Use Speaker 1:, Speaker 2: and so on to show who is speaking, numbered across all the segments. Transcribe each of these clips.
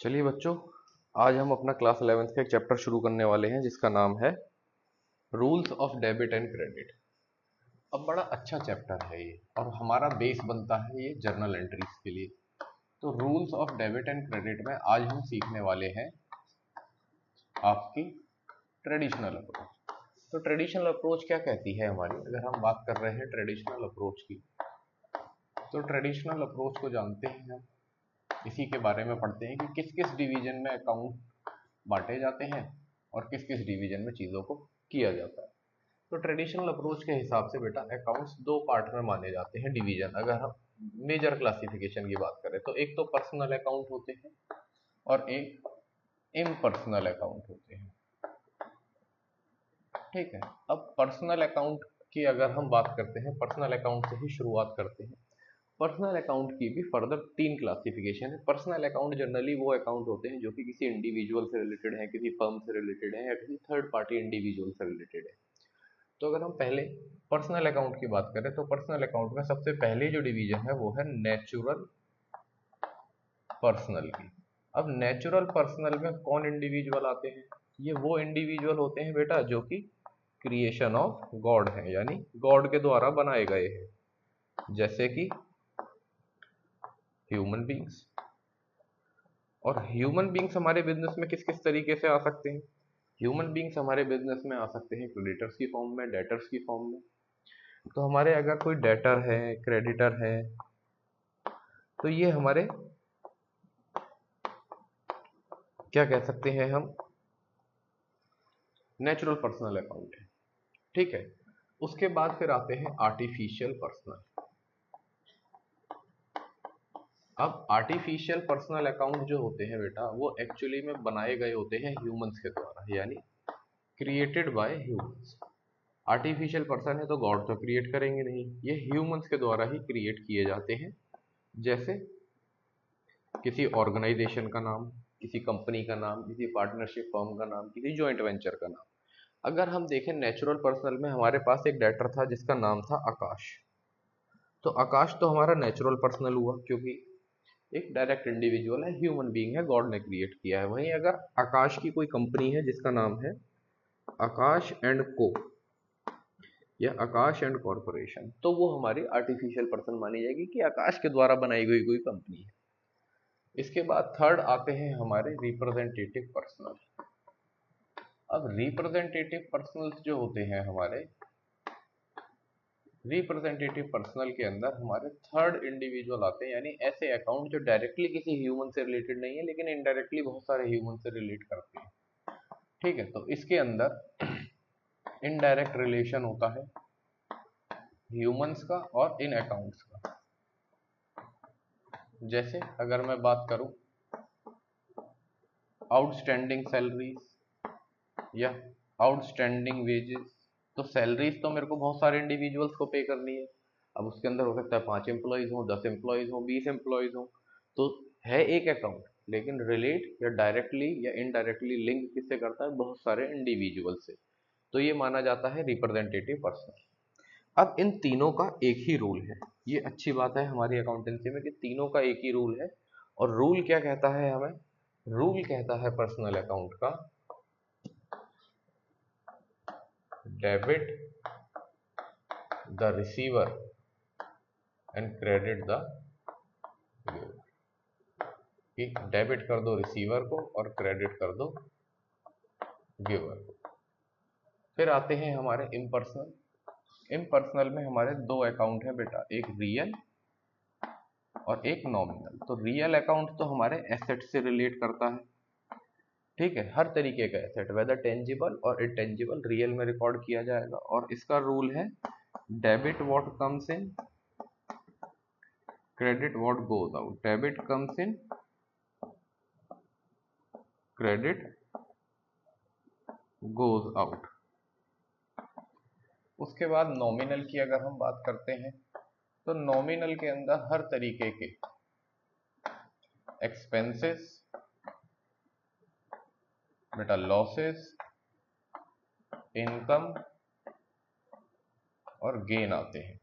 Speaker 1: चलिए बच्चों, आज हम अपना क्लास 11th का एक चैप्टर शुरू करने वाले हैं जिसका नाम है rules of debit and credit. अब बड़ा अच्छा चैप्टर है ये और हमारा बेस बनता है ये जर्नल एंट्रीज के लिए। तो rules of debit and credit में आज हम सीखने वाले हैं आपकी ट्रेडिशनल अप्रोच। तो ट्रेडिशनल अप्रोच क्या कहती है हमारी, अगर हम बात कर रहे हैं ट्रेडिशनल अप्रोच की, तो ट्रेडिशनल अप्रोच को जानते हैं हम, इसी के बारे में पढ़ते हैं कि किस किस डिवीजन में अकाउंट बांटे जाते हैं और किस किस डिवीजन में चीज़ों को किया जाता है। तो ट्रेडिशनल अप्रोच के हिसाब से बेटा अकाउंट्स दो पार्ट में माने जाते हैं डिवीजन। अगर हम मेजर क्लासिफिकेशन की बात करें तो एक तो पर्सनल अकाउंट होते हैं और एक इम्पर्सनल अकाउंट होते हैं। ठीक है, अब पर्सनल अकाउंट की अगर हम बात करते हैं, पर्सनल अकाउंट से ही शुरुआत करते हैं। पर्सनल अकाउंट की भी फर्दर तीन क्लासिफिकेशन है। पर्सनल अकाउंट जनरली वो अकाउंट होते हैं जो कि किसी इंडिविजुअल से रिलेटेड है, किसी फर्म से रिलेटेड है या किसी थर्ड पार्टी इंडिविजुअल से रिलेटेड है। तो अगर हम पहले पर्सनल अकाउंट की बात करें तो पर्सनल अकाउंट में सबसे पहले जो डिवीजन है वो है नेचुरल पर्सनल की। अब नेचुरल पर्सनल में कौन इंडिविजुअल आते हैं? ये वो इंडिविजुअल होते हैं बेटा जो कि क्रिएशन ऑफ गॉड है, यानी गॉड के द्वारा बनाए गए हैं, जैसे कि ह्यूमन बींग्स। और ह्यूमन बींग्स हमारे बिजनेस में किस किस तरीके से आ सकते हैं? ह्यूमन बींग्स हमारे बिजनेस में आ सकते हैं क्रेडिटर्स की फॉर्म में, डेटर्स की फॉर्म में। तो हमारे अगर कोई डेटर है, क्रेडिटर है, तो ये हमारे क्या कह सकते हैं हम, नेचुरल पर्सनल अकाउंट है। ठीक है, उसके बाद फिर आते हैं आर्टिफिशियल पर्सनल। अब आर्टिफिशियल पर्सनल अकाउंट जो होते हैं बेटा वो एक्चुअली में बनाए गए होते हैं ह्यूमंस के द्वारा, यानी created by humans. Artificial person है तो गॉड तो क्रिएट करेंगे नहीं, ये ह्यूमंस के द्वारा ही क्रिएट किए जाते हैं। जैसे किसी ऑर्गेनाइजेशन का नाम, किसी कंपनी का नाम, किसी पार्टनरशिप फर्म का नाम, किसी जॉइंट वेंचर का नाम। अगर हम देखें नेचुरल पर्सनल में हमारे पास एक डेटर था जिसका नाम था आकाश। तो आकाश तो हमारा नेचुरल पर्सनल हुआ क्योंकि एक डायरेक्ट इंडिविजुअल है, ह्यूमन बीइंग है, गॉड ने क्रिएट किया है। वहीं अगर आकाश की कोई कंपनी है जिसका नाम है आकाश एंड को या आकाश एंड कॉरपोरेशन, तो वो हमारी आर्टिफिशियल पर्सन मानी जाएगी कि आकाश के द्वारा बनाई गई कोई कंपनी है। इसके बाद थर्ड आते हैं हमारे रिप्रेजेंटेटिव पर्सनल। अब रिप्रेजेंटेटिव पर्सनल जो होते हैं हमारे, रिप्रेजेंटेटिव पर्सनल के अंदर हमारे थर्ड इंडिविजुअल आते हैं, यानी ऐसे अकाउंट जो डायरेक्टली किसी ह्यूमन से रिलेटेड नहीं है लेकिन इनडायरेक्टली बहुत सारे ह्यूमन से रिलेट करते हैं। ठीक है, तो इसके अंदर इनडायरेक्ट रिलेशन होता है ह्यूमंस का और इन अकाउंट्स का। जैसे अगर मैं बात करूं आउटस्टैंडिंग सैलरीज या आउटस्टैंडिंग वेजेस, तो सैलरीज तो मेरे को बहुत सारे इंडिविजुअल्स को पे करनी है। अब उसके अंदर हो सकता है 5 एम्प्लॉयज हो, 10 एम्प्लॉयज हो, 20 एम्प्लॉयज हो, तो है एक अकाउंट लेकिन रिलेट या डायरेक्टली या इनडायरेक्टली लिंक किससे करता है? बहुत सारे इंडिविजुअल से। तो ये माना जाता है रिप्रेजेंटेटिव पर्सन। अब इन तीनों का एक ही रूल है, ये अच्छी बात है हमारी अकाउंटेंसी में कि तीनों का एक ही रूल है। और रूल क्या कहता है हमें? रूल कहता है पर्सनल अकाउंट का, debit the receiver and credit the giver. कि डेबिट कर दो रिसीवर को और क्रेडिट कर दो गिवर को। फिर आते हैं हमारे इम्पर्सनल। इम्पर्सनल में हमारे दो अकाउंट हैं बेटा, एक रियल और एक नॉमिनल। तो रियल अकाउंट तो हमारे एसेट से रिलेट करता है। ठीक है, हर तरीके का एसेट वेदर टेंजिबल और इनटेंजिबल रियल में रिकॉर्ड किया जाएगा। और इसका रूल है debit what comes in, credit what goes out. Debit comes in, credit goes out. उसके बाद नॉमिनल की अगर हम बात करते हैं तो नॉमिनल के अंदर हर तरीके के एक्सपेंसेस बेटा, लॉसेस, इनकम और गेन आते हैं।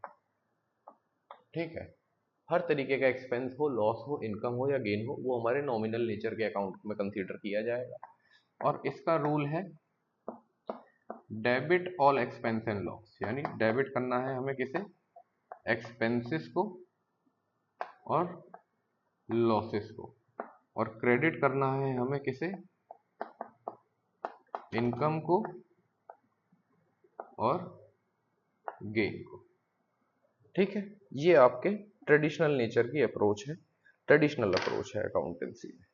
Speaker 1: ठीक है, हर तरीके का एक्सपेंस हो, लॉस हो, इनकम हो या गेन हो, वो हमारे नॉमिनल नेचर के अकाउंट में कंसीडर किया जाएगा। और इसका रूल है debit all expense and loss, यानी डेबिट करना है हमें किसे, एक्सपेंसेस को और लॉसेस को, और क्रेडिट करना है हमें किसे, इनकम को और गेन को। ठीक है, ये आपके ट्रेडिशनल नेचर की अप्रोच है, ट्रेडिशनल अप्रोच है अकाउंटेंसी में।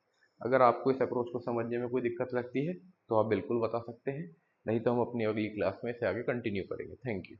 Speaker 1: अगर आपको इस अप्रोच को समझने में कोई दिक्कत लगती है तो आप बिल्कुल बता सकते हैं, नहीं तो हम अपनी अगली क्लास में इसे आगे कंटिन्यू करेंगे। Thank you.